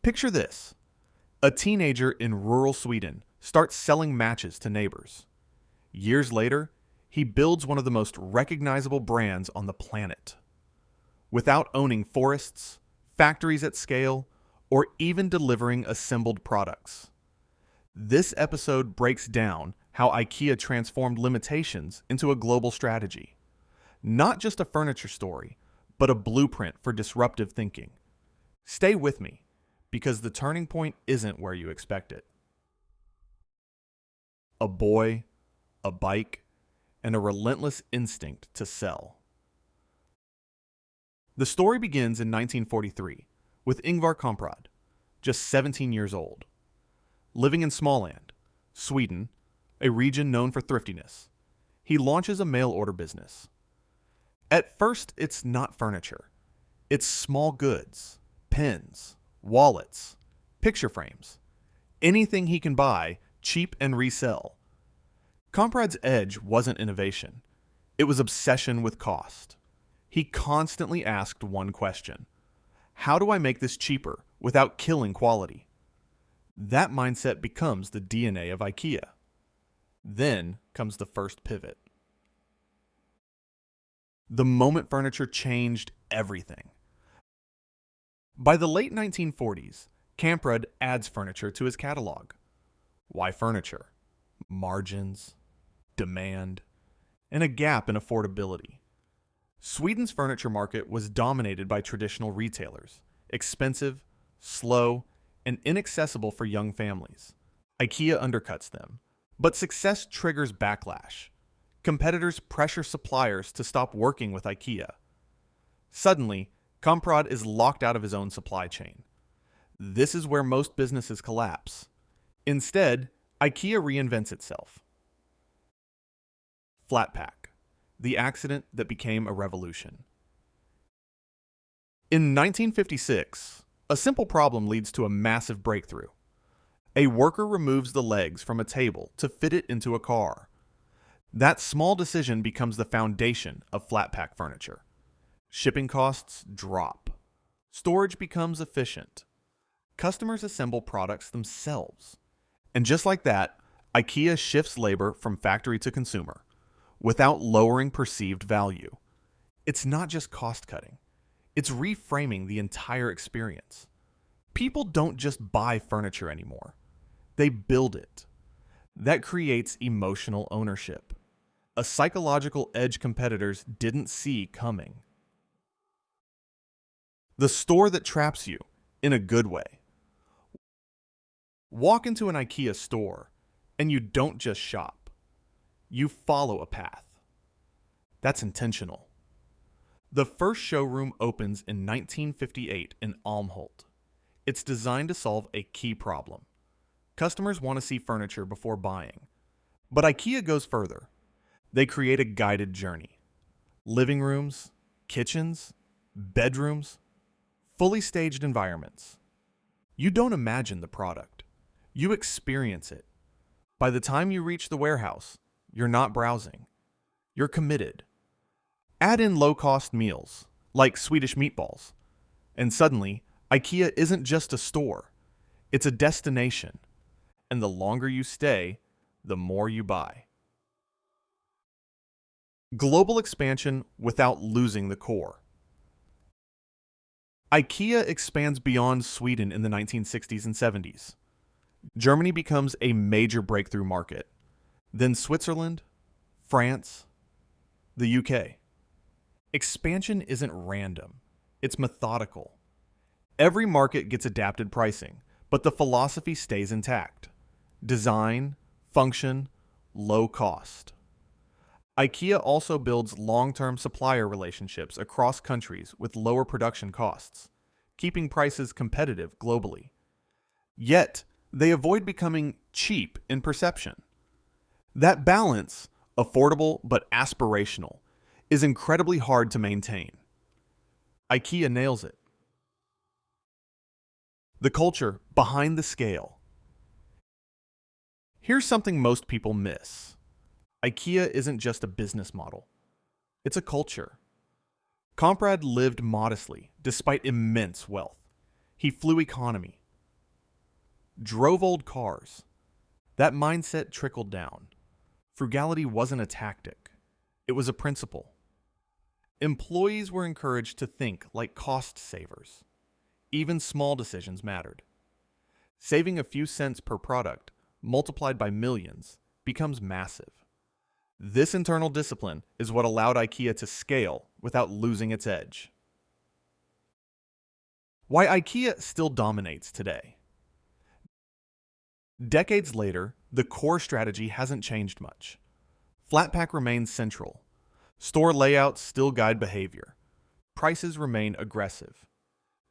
Picture this. A teenager in rural Sweden starts selling matches to neighbors. Years later, he builds one of the most recognizable brands on the planet. Without owning forests, factories at scale, or even delivering assembled products. This episode breaks down how IKEA transformed limitations into a global strategy. Not just a furniture story, but a blueprint for disruptive thinking. Stay with me, because the turning point isn't where you expect it. A boy, a bike, and a relentless instinct to sell. The story begins in 1943 with Ingvar Kamprad, just 17 years old. Living in Småland, Sweden, a region known for thriftiness, he launches a mail-order business. At first, it's not furniture. It's small goods, pens, wallets, picture frames, anything he can buy, cheap and resell. Kamprad's edge wasn't innovation. It was obsession with cost. He constantly asked one question: how do I make this cheaper without killing quality? That mindset becomes the DNA of IKEA. Then comes the first pivot. The moment furniture changed everything. By the late 1940s, Kamprad adds furniture to his catalog. Why furniture? Margins, demand, and a gap in affordability. Sweden's furniture market was dominated by traditional retailers, expensive, slow, and inaccessible for young families. IKEA undercuts them, but success triggers backlash. Competitors pressure suppliers to stop working with IKEA. Suddenly, Kamprad is locked out of his own supply chain. This is where most businesses collapse. Instead, IKEA reinvents itself. Flat pack, the accident that became a revolution. In 1956, a simple problem leads to a massive breakthrough. A worker removes the legs from a table to fit it into a car. That small decision becomes the foundation of flat pack furniture. Shipping costs drop. Storage becomes efficient. Customers assemble products themselves. And just like that, IKEA shifts labor from factory to consumer, without lowering perceived value. It's not just cost cutting. It's reframing the entire experience. People don't just buy furniture anymore. They build it. That creates emotional ownership, a psychological edge competitors didn't see coming. The store that traps you, in a good way. Walk into an IKEA store, and you don't just shop. You follow a path. That's intentional. The first showroom opens in 1958 in Almhult. It's designed to solve a key problem. Customers want to see furniture before buying. But IKEA goes further. They create a guided journey. Living rooms, kitchens, bedrooms, fully staged environments. You don't imagine the product. You experience it. By the time you reach the warehouse, you're not browsing. You're committed. Add in low-cost meals, like Swedish meatballs, and suddenly, IKEA isn't just a store. It's a destination. And the longer you stay, the more you buy. Global expansion without losing the core. IKEA expands beyond Sweden in the 1960s and 70s. Germany becomes a major breakthrough market. Then Switzerland, France, the UK. Expansion isn't random. It's methodical. Every market gets adapted pricing, but the philosophy stays intact. Design, function, low cost. IKEA also builds long-term supplier relationships across countries with lower production costs, keeping prices competitive globally. Yet, they avoid becoming cheap in perception. That balance, affordable but aspirational, is incredibly hard to maintain. IKEA nails it. The culture behind the scale. Here's something most people miss. IKEA isn't just a business model. It's a culture. Kamprad lived modestly despite immense wealth. He flew economy, drove old cars. That mindset trickled down. Frugality wasn't a tactic, it was a principle. Employees were encouraged to think like cost savers. Even small decisions mattered. Saving a few cents per product, multiplied by millions, becomes massive. This internal discipline is what allowed IKEA to scale without losing its edge. Why IKEA still dominates today. Decades later, the core strategy hasn't changed much. Flat pack remains central. Store layouts still guide behavior. Prices remain aggressive.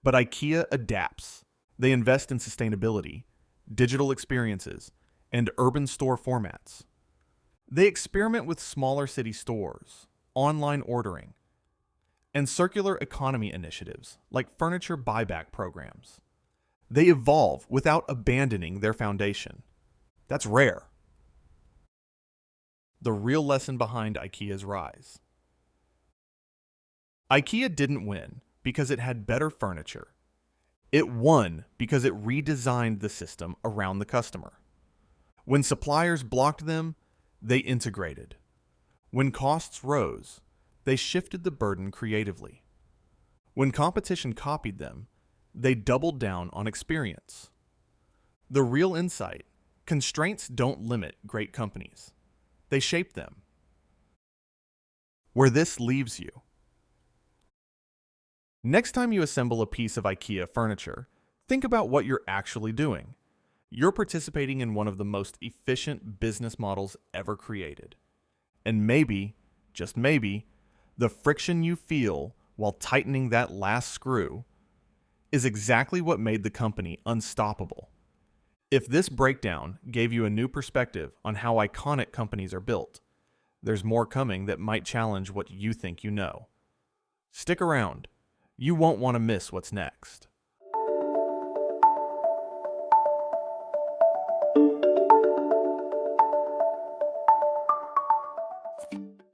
But IKEA adapts. They invest in sustainability, digital experiences, and urban store formats. They experiment with smaller city stores, online ordering, and circular economy initiatives like furniture buyback programs. They evolve without abandoning their foundation. That's rare. The real lesson behind IKEA's rise. IKEA didn't win because it had better furniture. It won because it redesigned the system around the customer. When suppliers blocked them, they integrated. When costs rose, they shifted the burden creatively. When competition copied them, they doubled down on experience. The real insight: constraints don't limit great companies. They shape them. Where this leaves you. Next time you assemble a piece of IKEA furniture, think about what you're actually doing. You're participating in one of the most efficient business models ever created. And maybe, just maybe, the friction you feel while tightening that last screw is exactly what made the company unstoppable. If this breakdown gave you a new perspective on how iconic companies are built, there's more coming that might challenge what you think you know. Stick around. You won't want to miss what's next.